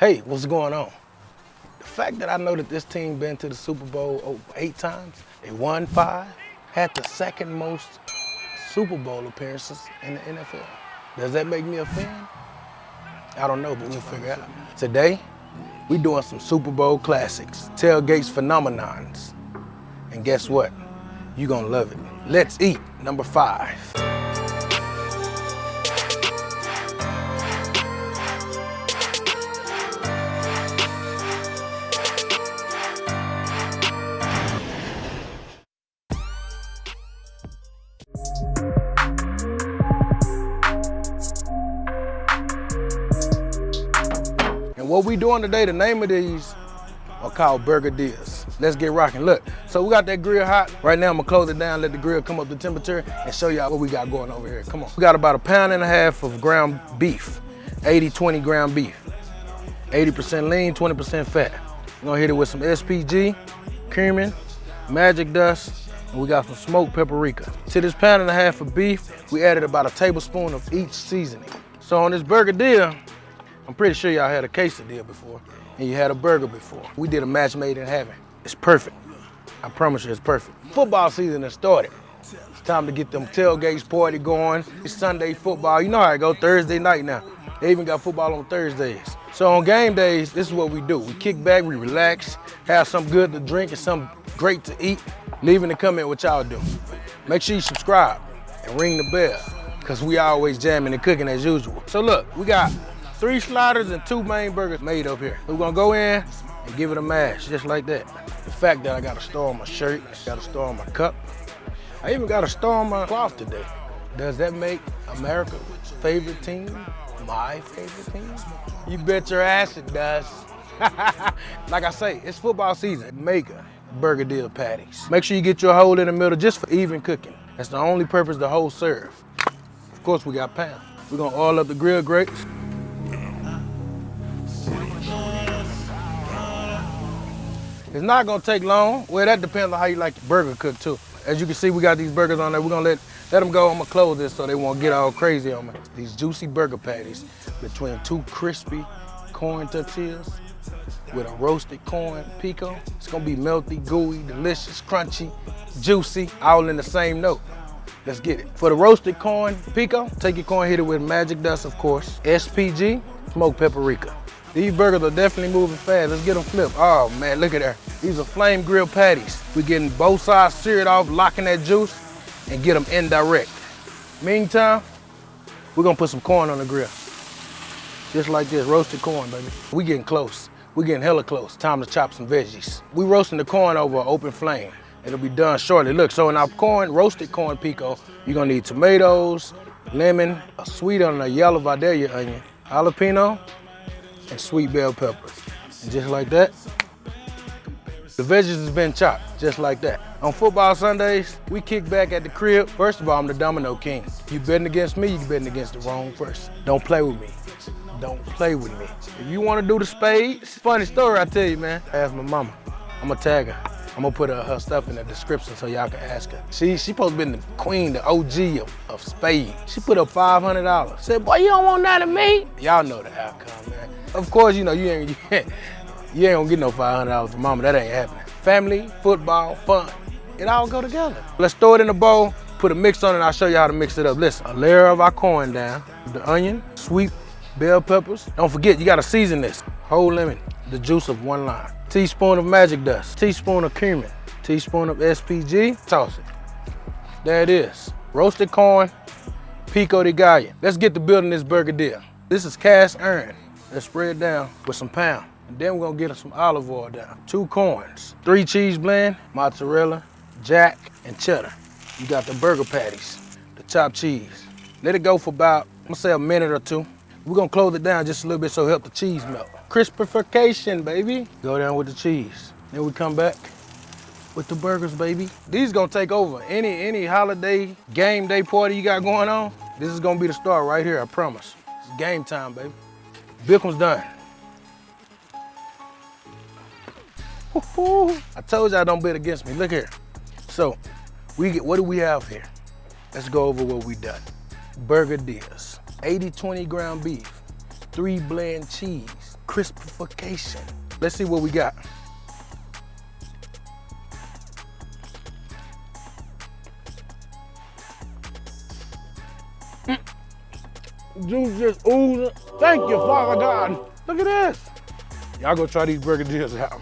Hey, what's going on? The fact that I know that this team been to the Super Bowl 8 times, they won 5, had the second most Super Bowl appearances in the NFL. Does that make me a fan? I don't know, but we'll figure it out. Today, we doing some Super Bowl classics, Tailgate's phenomenons. And guess what? You're gonna love it. Let's eat, number 5. And what we doing today, the name of these are called BURGADILLA'S. Let's get rocking. Look, so we got that grill hot. Right now I'm gonna close it down, let the grill come up to temperature and show y'all what we got going over here. Come on. We got about 1.5 pounds of ground beef, 80-20 ground beef. 80% lean, 20% fat. We're gonna hit it with some SPG, cumin, magic dust, and we got some smoked paprika. To this 1.5 pounds of beef, we added about 1 tablespoon of each seasoning. So on this burgadilla, I'm pretty sure y'all had a quesadilla before, and you had a burger before. We did a match made in heaven. It's perfect. I promise you, it's perfect. Football season has started. It's time to get them tailgates party going. It's Sunday football. You know how it go, Thursday night now. They even got football on Thursdays. So on game days, this is what we do. We kick back, we relax, have something good to drink and something great to eat. Leave in the comment what y'all do. Make sure you subscribe and ring the bell, because we always jamming and cooking as usual. So look, we got 3 sliders and 2 main burgers made up here. We're gonna go in and give it a mash, just like that. The fact that I got a star on my shirt, got a star on my cup. I even got a star on my cloth today. Does that make America's favorite team my favorite team? You bet your ass it does. Like I say, it's football season. Make burgadilla patties. Make sure you get your hole in the middle just for even cooking. That's the only purpose the hole serve. Of course, we got pan. We're gonna oil up the grill grates. It's not gonna take long. Well, that depends on how you like your burger cooked too. As you can see, we got these burgers on there. We're gonna let them go. I'm gonna close this so they won't get all crazy on me. These juicy burger patties between 2 crispy corn tortillas with a roasted corn pico. It's gonna be melty, gooey, delicious, crunchy, juicy, all in the same note. Let's get it. For the roasted corn pico, take your corn, hit it with magic dust, of course. SPG, smoked paprika. These burgers are definitely moving fast. Let's get them flipped. Oh man, look at that. These are flame grill patties. We're getting both sides seared off, locking that juice, and get them indirect. Meantime, we're gonna put some corn on the grill. Just like this, roasted corn, baby. We getting close. We getting hella close. Time to chop some veggies. We roasting the corn over an open flame. It'll be done shortly. Look, so in our corn, roasted corn pico, you're gonna need tomatoes, lemon, a sweet onion, a yellow Vidalia onion, jalapeno, and sweet bell peppers. And just like that, the veggies has been chopped, just like that. On football Sundays, we kick back at the crib. First of all, I'm the domino king. You betting against me, you betting against the wrong person. Don't play with me. Don't play with me. If you want to do the spades, funny story I tell you, man. Ask my mama. I'm gonna tag her. I'm gonna put her stuff in the description so y'all can ask her. She supposed to be the queen, the OG of spades. She put up $500. Said, boy, you don't want none of me? Y'all know the outcome, man. Of course, you know, you ain't gonna get no $500 from mama. That ain't happening. Family, football, fun, it all go together. Let's throw it in a bowl, put a mix on it, and I'll show you how to mix it up. Listen, a layer of our corn down, the onion, sweet bell peppers. Don't forget, you gotta season this. Whole lemon, the juice of 1 lime. Teaspoon of magic dust, teaspoon of cumin, teaspoon of SPG, toss it. There it is. Roasted corn, pico de gallo. Let's get to building this burgadilla. This is cast iron. Let's spread it down with some pound. And then we're gonna get some olive oil down. 2 corns, 3 cheese blend, mozzarella, jack, and cheddar. You got the burger patties, the chopped cheese. Let it go for about, I'm gonna say a minute or 2. We're gonna close it down just a little bit so help the cheese melt. Crispification, baby. Go down with the cheese. Then we come back with the burgers, baby. These gonna take over. Any holiday, game day party you got going on, this is gonna be the start right here, I promise. It's game time, baby. Bickham's done. I told y'all don't bet against me. Look here. So, what do we have here? Let's go over what we done. Burgadillas. 80-20 ground beef, 3 blend cheese, crispification. Let's see what we got. Juice just oozing. Thank you, Father God. Look at this. Y'all go try these BURGADILLA'S out.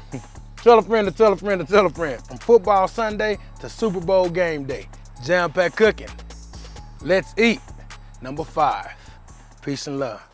Tell a friend to tell a friend to tell a friend. From football Sunday to Super Bowl game day. Jam pack cooking. Let's eat. Number 5. Peace and love.